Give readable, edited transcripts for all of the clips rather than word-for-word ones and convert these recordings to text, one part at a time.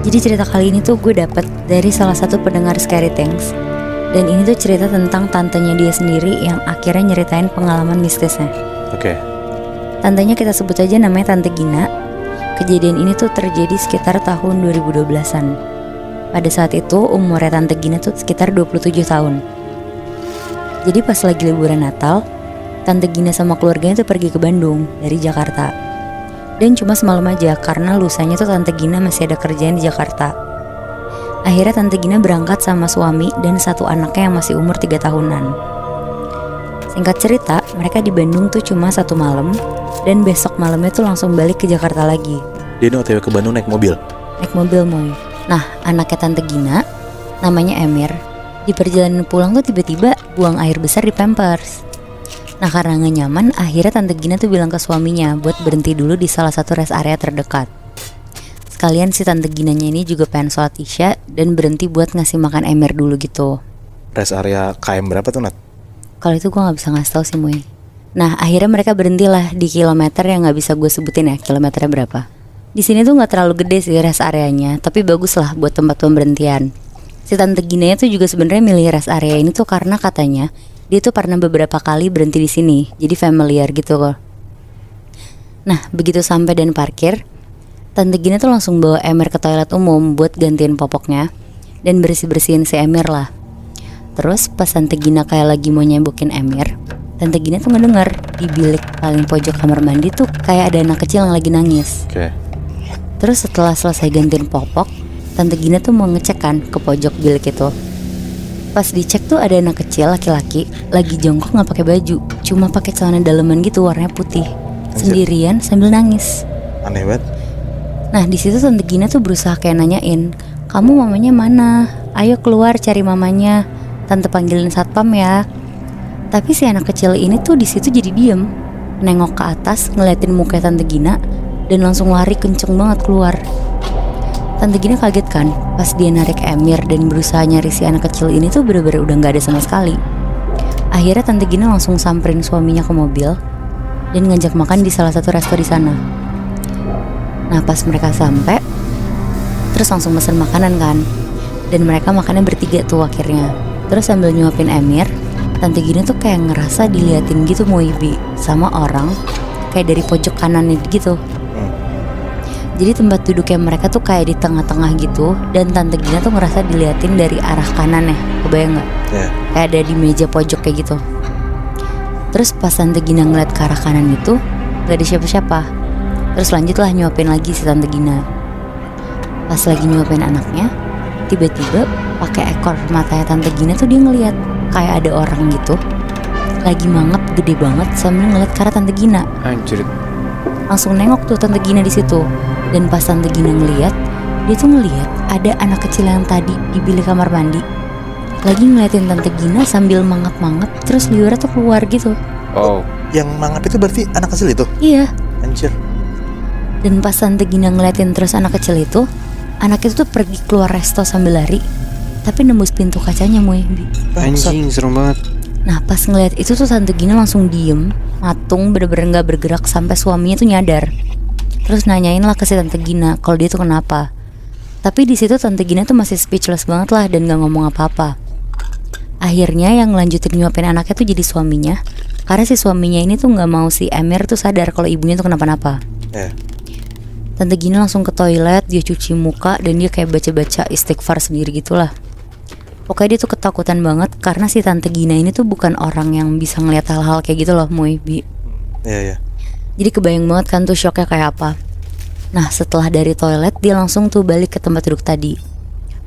Jadi cerita kali ini tuh gue dapet dari salah satu pendengar Scary Things. Dan ini tuh cerita tentang tantenya dia sendiri yang akhirnya nyeritain pengalaman mistisnya. Oke. Tantenya kita sebut aja namanya Tante Gina. Kejadian ini tuh terjadi sekitar tahun 2012-an. Pada saat itu umurnya Tante Gina tuh sekitar 27 tahun. Jadi pas lagi liburan Natal, Tante Gina sama keluarganya tuh pergi ke Bandung dari Jakarta. Dan cuma semalam aja karena lusanya tuh Tante Gina masih ada kerjaan di Jakarta. Akhirnya Tante Gina berangkat sama suami dan satu anaknya yang masih umur 3 tahunan. Singkat cerita, mereka di Bandung tuh cuma 1 malam. Dan besok malamnya tuh langsung balik ke Jakarta lagi. Dia ini OTW ke Bandung naik mobil? Naik mobil Moy. Nah anaknya Tante Gina namanya Emir. Di perjalanan pulang tuh tiba-tiba buang air besar di Pampers. Nah karena gak nyaman, akhirnya Tante Gina tuh bilang ke suaminya buat berhenti dulu di salah satu rest area terdekat. Sekalian si Tante Ginanya ini juga pengen sholat isya dan berhenti buat ngasih makan Emir dulu gitu. Rest area KM berapa tuh Nat? Kalau itu gue gak bisa ngasih tau sih Moy. Nah akhirnya mereka berhentilah di kilometer yang gak bisa gue sebutin ya kilometernya berapa. Di sini tuh gak terlalu gede sih rest areanya, tapi bagus lah buat tempat pemberhentian. Si Tante Ginanya tuh juga sebenarnya milih rest area ini tuh karena katanya dia tuh pernah beberapa kali berhenti di sini, jadi familiar gitu loh. Nah begitu sampai dan parkir, Tante Gina tuh langsung bawa Emir ke toilet umum buat gantiin popoknya dan bersih-bersihin si Emir lah. Terus pas Tante Gina kayak lagi mau nyebokin Emir, Tante Gina tuh ngedengar di bilik paling pojok kamar mandi tuh kayak ada anak kecil yang lagi nangis. Oke. Terus setelah selesai gantiin popok, Tante Gina tuh mau ngecek kan ke pojok bilik itu. Pas dicek tuh ada anak kecil laki-laki lagi jongkok nggak pakai baju, cuma pakai celana daleman gitu warnanya putih, sendirian sambil nangis. Aneh banget. Nah di situ Tante Gina tuh berusaha kayak nanyain, kamu mamanya mana? Ayo keluar cari mamanya. Tante panggilin satpam ya. Tapi si anak kecil ini tuh di situ jadi diem, nengok ke atas ngeliatin muka Tante Gina dan langsung lari kenceng banget keluar. Tante Gina kaget kan pas dia narik Emir dan berusaha nyari si anak kecil ini tuh bener-bener udah gak ada sama sekali. Akhirnya Tante Gina langsung samperin suaminya ke mobil dan ngajak makan di salah satu resto di sana. Nah pas mereka sampai, terus langsung mesen makanan kan. Dan mereka makannya bertiga tuh akhirnya. Terus sambil nyuapin Emir, Tante Gina tuh kayak ngerasa diliatin gitu Moibi sama orang kayak dari pojok kanannya gitu. Jadi tempat duduknya mereka tuh kayak di tengah-tengah gitu. Dan Tante Gina tuh ngerasa diliatin dari arah kanan ya. Kebayang gak? Yeah. Kayak ada di meja pojok kayak gitu. Terus pas Tante Gina ngeliat ke arah kanan itu gak ada siapa-siapa. Terus lanjutlah nyuapin lagi si Tante Gina. Pas lagi nyuapin anaknya, tiba-tiba pakai ekor matanya Tante Gina tuh dia ngeliat kayak ada orang gitu lagi mangap gede banget sambil ngeliat ke arah Tante Gina. Anjir. Langsung nengok tuh Tante Gina di situ. Dan pas Tante Gina ngeliat, dia tuh ngeliat ada anak kecil yang tadi di bilik kamar mandi lagi ngeliatin Tante Gina sambil mangap-mangap. Terus liurnya tuh keluar gitu. Oh, yang mangap itu berarti anak kecil itu? Iya. Anjir. Dan pas Tante Gina ngeliatin terus anak kecil itu, anak itu tuh pergi keluar resto sambil lari, tapi nembus pintu kacanya Moy. Anjing serem banget. Nah pas ngeliat itu tuh Tante Gina langsung diem, matung bener-bener gak bergerak sampai suaminya tuh nyadar. Terus nanyain lah ke si Tante Gina kalau dia tuh kenapa. Tapi di situ Tante Gina tuh masih speechless banget lah dan gak ngomong apa-apa. Akhirnya yang lanjutin nyuapin anaknya tuh jadi suaminya, karena si suaminya ini tuh gak mau si Emir tuh sadar kalau ibunya tuh kenapa-napa. Tante Gina langsung ke toilet, dia cuci muka dan dia kayak baca-baca istighfar sendiri gitulah. Pokoknya dia tuh ketakutan banget karena si Tante Gina ini tuh bukan orang yang bisa ngeliat hal-hal kayak gitu loh Moy. Iya. Jadi kebayang banget kan tuh shocknya kayak apa. Nah setelah dari toilet dia langsung tuh balik ke tempat duduk tadi.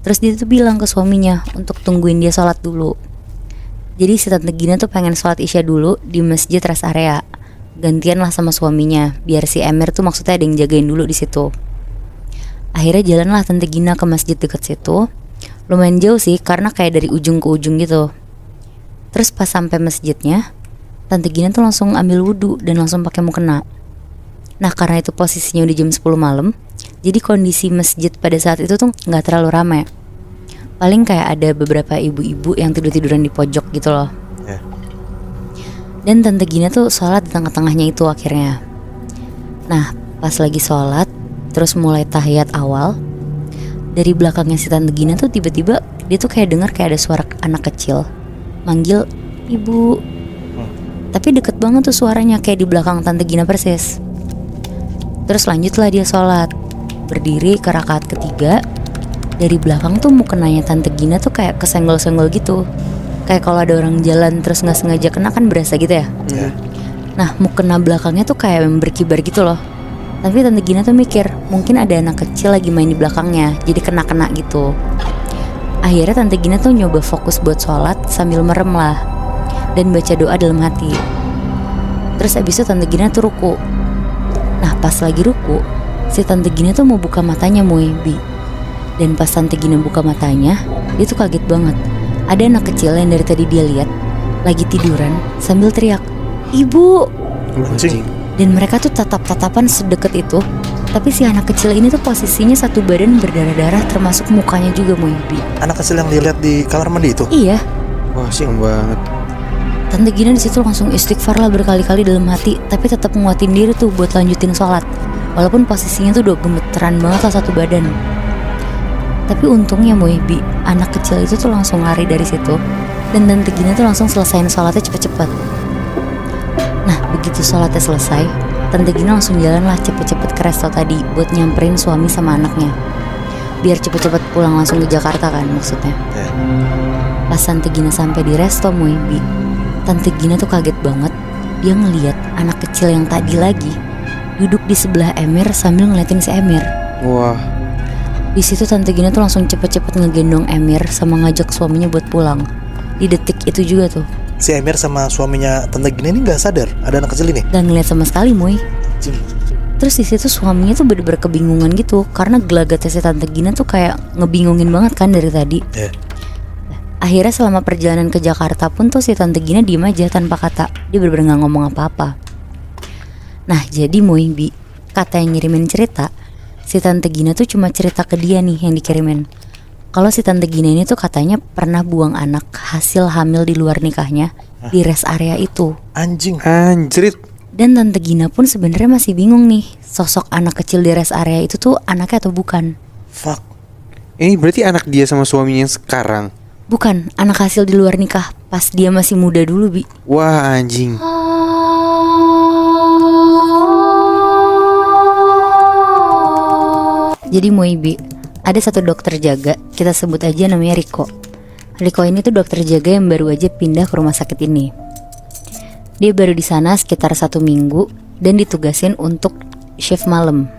Terus dia tuh bilang ke suaminya untuk tungguin dia sholat dulu. Jadi si Tante Gina tuh pengen sholat isya dulu di masjid rest area. Gantian lah sama suaminya biar si Emir tuh maksudnya ada yang jagain dulu di situ. Akhirnya jalan lah Tante Gina ke masjid deket situ. Lumayan jauh sih karena kayak dari ujung ke ujung gitu. Terus pas sampai masjidnya, Tante Gina tuh langsung ambil wudhu dan langsung pakai mukena. Nah karena itu posisinya udah jam 10 malam, jadi kondisi masjid pada saat itu tuh gak terlalu ramai. Paling kayak ada beberapa ibu-ibu yang tidur-tiduran di pojok gitu loh. Dan Tante Gina tuh sholat di tengah-tengahnya itu akhirnya. Nah pas lagi sholat, terus mulai tahiyat awal, Dari belakangnya si Tante Gina tuh tiba-tiba dia tuh kayak dengar kayak ada suara anak kecil manggil ibu. Tapi deket banget tuh suaranya, kayak di belakang Tante Gina persis. Terus lanjutlah dia sholat, berdiri ke rakaat ketiga. Dari belakang tuh mukenanya Tante Gina tuh kayak kesenggol-senggol gitu. Kayak kalau ada orang jalan terus gak sengaja kena kan berasa gitu ya. Nah mukena belakangnya tuh kayak berkibar gitu loh. Tapi Tante Gina tuh mikir mungkin ada anak kecil lagi main di belakangnya, jadi kena-kena gitu. Akhirnya Tante Gina tuh nyoba fokus buat sholat sambil merem lah dan baca doa dalam hati. Terus abis itu Tante Gina tuh ruku. Nah pas lagi ruku, si Tante Gina tuh mau buka matanya Bi. Dan pas Tante Gina buka matanya, dia tuh kaget banget. Ada anak kecil yang dari tadi dia lihat lagi tiduran sambil teriak, "Ibu!" Anjing. Dan mereka tuh tatap-tatapan sedekat itu. Tapi si anak kecil ini tuh posisinya satu badan berdarah-darah termasuk mukanya juga Bi. Anak kecil yang dilihat di kamar mandi itu? Iya. Wah siang banget. Tante Gina di situ langsung istighfar lah berkali-kali dalam hati, tapi tetap nguatin diri tuh buat lanjutin sholat. Walaupun posisinya tuh udah gemeteran banget lah satu badan. Tapi untungnya Bi, anak kecil itu tuh langsung lari dari situ. Dan Tante Gina tuh langsung selesain sholatnya cepet-cepet. Nah begitu sholatnya selesai, Tante Gina langsung jalan lah cepet-cepet ke resto tadi buat nyamperin suami sama anaknya. Biar cepet-cepet pulang langsung ke Jakarta kan maksudnya. Pas Tante Gina sampai di resto Bi, Tante Gina tuh kaget banget. Dia ngeliat anak kecil yang tadi lagi duduk di sebelah Emir sambil ngeliatin si Emir. Wah. Di situ Tante Gina tuh langsung cepet-cepet ngegendong Emir sama ngajak suaminya buat pulang. Di detik itu juga tuh Si Emir sama suaminya Tante Gina ini gak sadar ada anak kecil ini? gak ngeliat sama sekali Terus di situ suaminya tuh bener-bener kebingungan gitu karena gelagatnya si Tante Gina tuh kayak ngebingungin banget kan dari tadi. Akhirnya selama perjalanan ke Jakarta pun tuh si Tante Gina diem aja tanpa kata. Dia bener-bener gak ngomong apa-apa. Nah jadi Bi, kata yang ngirimin cerita, si Tante Gina tuh cuma cerita ke dia nih yang dikirimin. Kalau si Tante Gina ini tuh katanya pernah buang anak hasil hamil di luar nikahnya di rest area itu. Anjrit. Dan Tante Gina pun sebenarnya masih bingung nih, sosok anak kecil di rest area itu tuh anaknya atau bukan. Fuck. Ini berarti anak dia sama suaminya yang sekarang? Bukan, anak hasil di luar nikah pas dia masih muda dulu Bi. Wah anjing. Jadi Bi, ada satu dokter jaga, kita sebut aja namanya Riko. Riko ini tuh dokter jaga yang baru aja pindah ke rumah sakit ini. Dia baru di sana sekitar 1 minggu dan ditugasin untuk shift malam.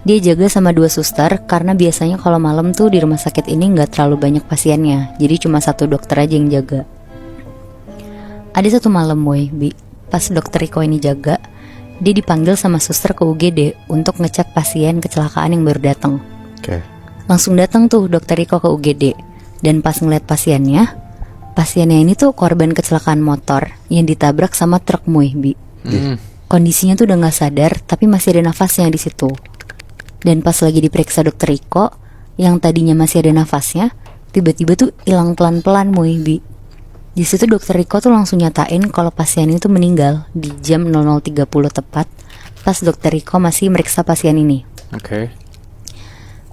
Dia jaga sama 2 suster karena biasanya kalau malam tuh di rumah sakit ini nggak terlalu banyak pasiennya, jadi cuma 1 dokter aja yang jaga. Ada satu malam Bi, pas dokter Riko ini jaga, dia dipanggil sama suster ke UGD untuk ngecek pasien kecelakaan yang baru datang. Langsung datang tuh dokter Riko ke UGD. Dan pas ngeliat pasiennya ini tuh korban kecelakaan motor yang ditabrak sama truk Bi. Kondisinya tuh udah gak sadar tapi masih ada nafasnya di situ. Dan pas lagi diperiksa dokter Riko, yang tadinya masih ada nafasnya tiba-tiba tuh hilang pelan-pelan Bi. Di situ dokter Riko tuh langsung nyatain kalau pasien itu meninggal di jam 00.30 tepat pas dokter Riko masih meriksa pasien ini.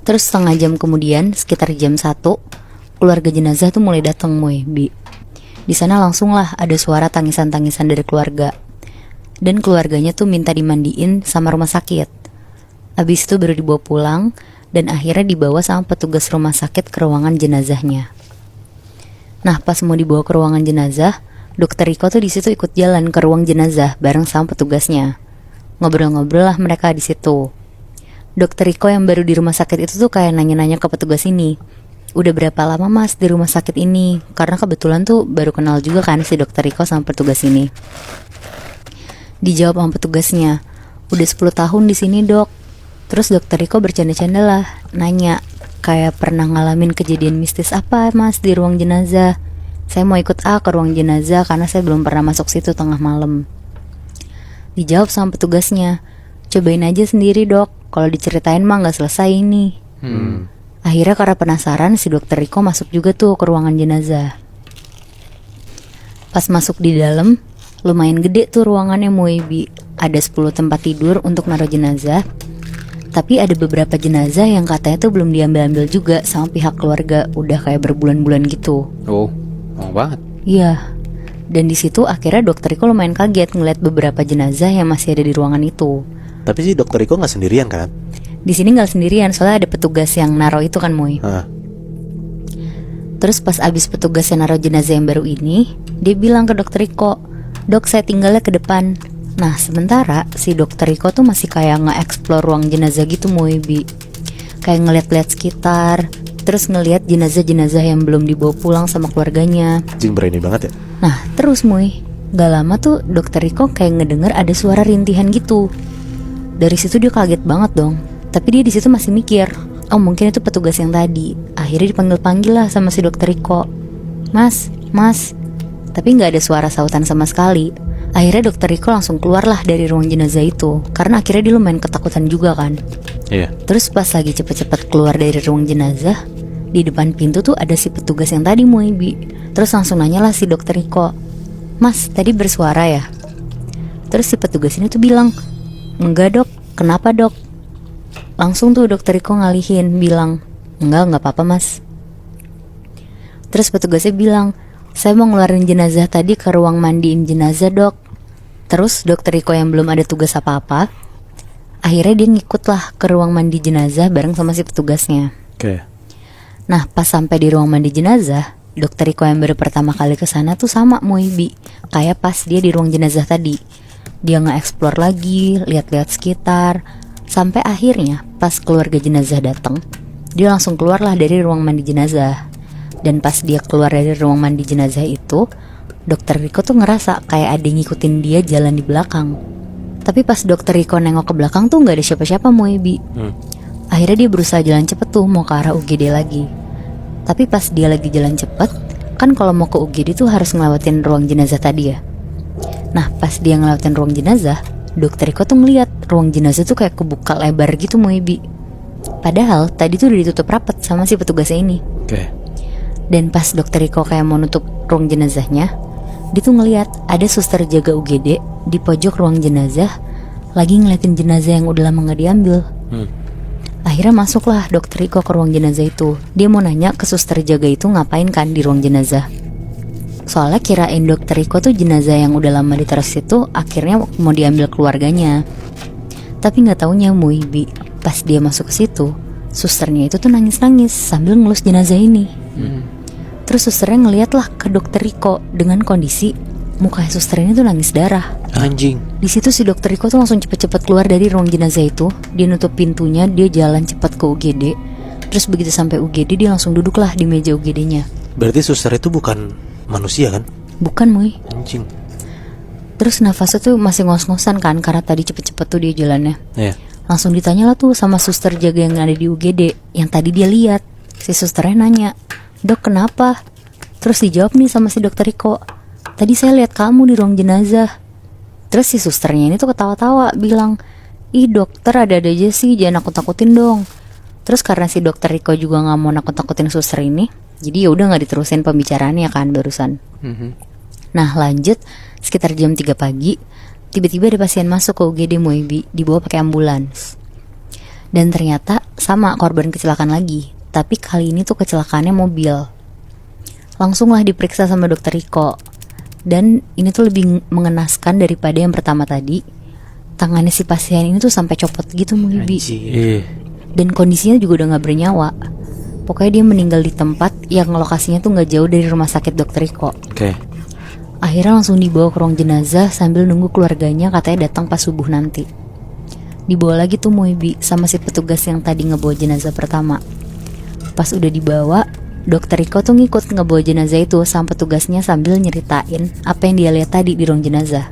Terus setengah jam kemudian, sekitar jam 1, keluarga jenazah tuh mulai datang Bi. Di sana langsung lah ada suara tangisan-tangisan dari keluarga. Dan keluarganya tuh minta dimandiin sama rumah sakit. Habis itu baru dibawa pulang dan akhirnya dibawa sama petugas rumah sakit ke ruangan jenazahnya. Nah, pas mau dibawa ke ruangan jenazah, dokter Riko tuh di situ ikut jalan ke ruang jenazah bareng sama petugasnya. Ngobrol-ngobrol lah mereka di situ. Dokter Riko yang baru di rumah sakit itu tuh kayak nanya-nanya ke petugas ini, udah berapa lama mas di rumah sakit ini? Karena kebetulan tuh baru kenal juga kan si dokter Riko sama petugas ini. Dijawab sama petugasnya, udah 10 tahun di sini dok. Terus dokter Riko bercanda-canda lah, nanya kayak pernah ngalamin kejadian mistis apa mas di ruang jenazah. Saya mau ikut ke ruang jenazah karena saya belum pernah masuk situ tengah malam. Dijawab sama petugasnya, cobain aja sendiri dok, kalau diceritain mah gak selesai ini. Akhirnya karena penasaran si dokter Riko masuk juga tuh ke ruangan jenazah. Pas masuk di dalam, lumayan gede tuh ruangannya Bi. Ada 10 tempat tidur untuk naruh jenazah. Tapi ada beberapa jenazah yang katanya tuh belum diambil-ambil juga sama pihak keluarga, udah kayak berbulan-bulan gitu. Oh, mau banget. Iya. Dan di situ akhirnya dokter Riko lumayan kaget ngeliat beberapa jenazah yang masih ada di ruangan itu. Tapi sih dokter Riko nggak sendirian kan? Di sini nggak sendirian, soalnya ada petugas yang naro itu kan, Moy. Terus pas abis petugas yang naro jenazah yang baru ini, dia bilang ke dokter Riko, "Dok, saya tinggalnya ke depan." Nah, sementara si dokter Riko tuh masih kayak nge-explore ruang jenazah gitu, Moy, Bi. Kayak ngeliat-liat sekitar, terus ngeliat jenazah-jenazah yang belum dibawa pulang sama keluarganya. Jing berani banget ya. Nah, terus Moy, gak lama tuh dokter Riko kayak ngedenger ada suara rintihan gitu. Dari situ dia kaget banget dong. Tapi dia di situ masih mikir, oh mungkin itu petugas yang tadi. Akhirnya dipanggil-panggil lah sama si dokter Riko. Mas. Tapi gak ada suara sautan sama sekali. Akhirnya dokter Riko langsung keluar lah dari ruang jenazah itu, karena akhirnya dia lumayan ketakutan juga kan. Iya. Terus pas lagi cepet-cepet keluar dari ruang jenazah, di depan pintu tuh ada si petugas yang tadi, Bi. Terus langsung nanya lah si dokter Riko, "Mas, tadi bersuara ya?" Terus si petugas ini tuh bilang, "Enggak dok, kenapa dok?" Langsung tuh dokter Riko ngalihin, bilang, Enggak apa-apa mas." Terus petugasnya bilang, "Saya mau ngeluarin jenazah tadi ke ruang mandiin jenazah dok." Terus dokter Riko yang belum ada tugas apa-apa, akhirnya dia ngikut lah ke ruang mandi jenazah bareng sama si petugasnya. Oke. Nah pas sampai di ruang mandi jenazah, dokter Riko yang baru pertama kali kesana tuh sama Moibi, kayak pas dia di ruang jenazah tadi. Dia nge-explore lagi, lihat-lihat sekitar, sampai akhirnya pas keluarga jenazah datang, dia langsung keluarlah dari ruang mandi jenazah. Dan pas dia keluar dari ruang mandi jenazah itu, dokter Riko tuh ngerasa kayak ada yang ngikutin dia jalan di belakang. Tapi pas dokter Riko nengok ke belakang tuh gak ada siapa-siapa, Moibi. Akhirnya dia berusaha jalan cepet tuh mau ke arah UGD lagi. Tapi pas dia lagi jalan cepet, kan kalau mau ke UGD tuh harus ngelewatin ruang jenazah tadi ya. Nah pas dia ngelewatin ruang jenazah, dokter Riko tuh ngeliat ruang jenazah tuh kayak kebuka lebar gitu, Moibi. Padahal tadi tuh udah ditutup rapet sama si petugasnya ini. Dan pas dokter Riko kayak mau nutup ruang jenazahnya, dia tuh ngeliat ada suster jaga UGD di pojok ruang jenazah lagi ngeliatin jenazah yang udah lama gak diambil. Akhirnya masuklah dokter Riko ke ruang jenazah itu. Dia mau nanya ke suster jaga itu ngapain kan di ruang jenazah. Soalnya kirain dokter Riko tuh jenazah yang udah lama ditaruh situ akhirnya mau diambil keluarganya. Tapi gak taunya Muibi, pas dia masuk ke situ, susternya itu tuh nangis-nangis sambil ngelus jenazah ini. Terus susternya ngeliat lah ke dokter Riko dengan kondisi muka suster ini tuh nangis darah. Anjing. Di situ si dokter Riko tuh langsung cepet-cepet keluar dari ruang jenazah itu. Dia nutup pintunya, dia jalan cepat ke UGD. Terus begitu sampai UGD dia langsung duduk lah di meja UGD-nya. Berarti suster itu bukan manusia kan? Bukan, Moy. Anjing. Terus nafasnya tuh masih ngos-ngosan kan, karena tadi cepet-cepet tuh dia jalannya. Iya. Langsung ditanya lah tuh sama suster jaga yang ada di UGD, yang tadi dia lihat. Si susternya nanya, "Dok, kenapa?" Terus dijawab nih sama si dokter Riko, "Tadi saya lihat kamu di ruang jenazah." Terus si susternya ini tuh ketawa-tawa bilang, "Ih dokter, ada-ada aja sih, jangan nakut-nakutin dong." Terus karena si dokter Riko juga gak mau nakut-nakutin suster ini, jadi ya udah gak diterusin pembicaraannya kan barusan. Nah lanjut, sekitar jam 3 pagi, tiba-tiba ada pasien masuk ke UGD Moibi, dibawa pakai ambulans. Dan ternyata sama korban kecelakaan lagi, tapi kali ini tuh kecelakaannya mobil. Langsunglah diperiksa sama dokter Riko. Dan ini tuh lebih mengenaskan daripada yang pertama tadi. Tangannya si pasien ini tuh sampai copot gitu, Moibi. Dan kondisinya juga udah gak bernyawa. Pokoknya dia meninggal di tempat yang lokasinya tuh gak jauh dari rumah sakit dokter Riko. Akhirnya langsung dibawa ke ruang jenazah sambil nunggu keluarganya katanya datang pas subuh nanti. Dibawa lagi tuh Moibi sama si petugas yang tadi ngebawa jenazah pertama. Pas udah dibawa, dokter Riko tuh ngikut ngebawa jenazah itu sama petugasnya sambil nyeritain apa yang dia lihat tadi di ruang jenazah.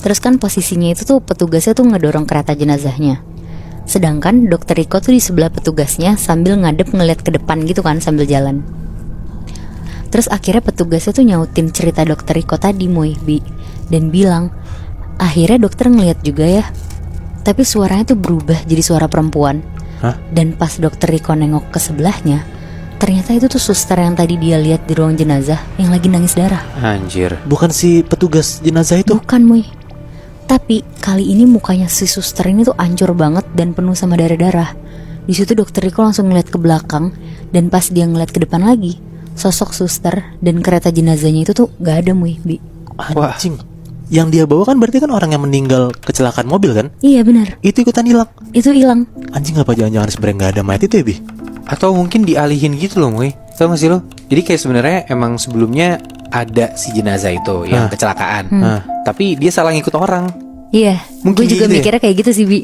Terus kan posisinya itu tuh petugasnya tuh ngedorong kereta jenazahnya. Sedangkan dokter Riko tuh di sebelah petugasnya sambil ngadep ngeliat ke depan gitu kan sambil jalan. Terus akhirnya petugasnya tuh nyautin cerita dokter Riko tadi, Moibi, dan bilang, akhirnya dokter ngeliat juga ya, tapi suaranya tuh berubah jadi suara perempuan. Dan pas dokter Riko nengok ke sebelahnya, ternyata itu tuh suster yang tadi dia lihat di ruang jenazah yang lagi nangis darah. Anjir. Bukan si petugas jenazah itu? Bukan, Moy. Tapi kali ini mukanya si suster ini tuh hancur banget dan penuh sama darah-darah. Di situ dokter Riko langsung ngeliat ke belakang, dan pas dia ngeliat ke depan lagi, sosok suster dan kereta jenazahnya itu tuh gak ada, Muy, Bi. Anjing. Yang dia bawa kan berarti kan orang yang meninggal kecelakaan mobil kan? Iya benar, Itu ikutan hilang. itu hilang. Anjing, apa jangan-jangan sebenarnya nggak ada mayat itu ya, Bi? Atau mungkin dialihin gitu loh, Moy. Tau gak sih lo? Jadi kayak sebenarnya emang sebelumnya ada si jenazah itu yang kecelakaan. Tapi dia salah ngikut orang. Iya, Mungkin gue juga gitu ya? mikirnya kayak gitu sih, Bi.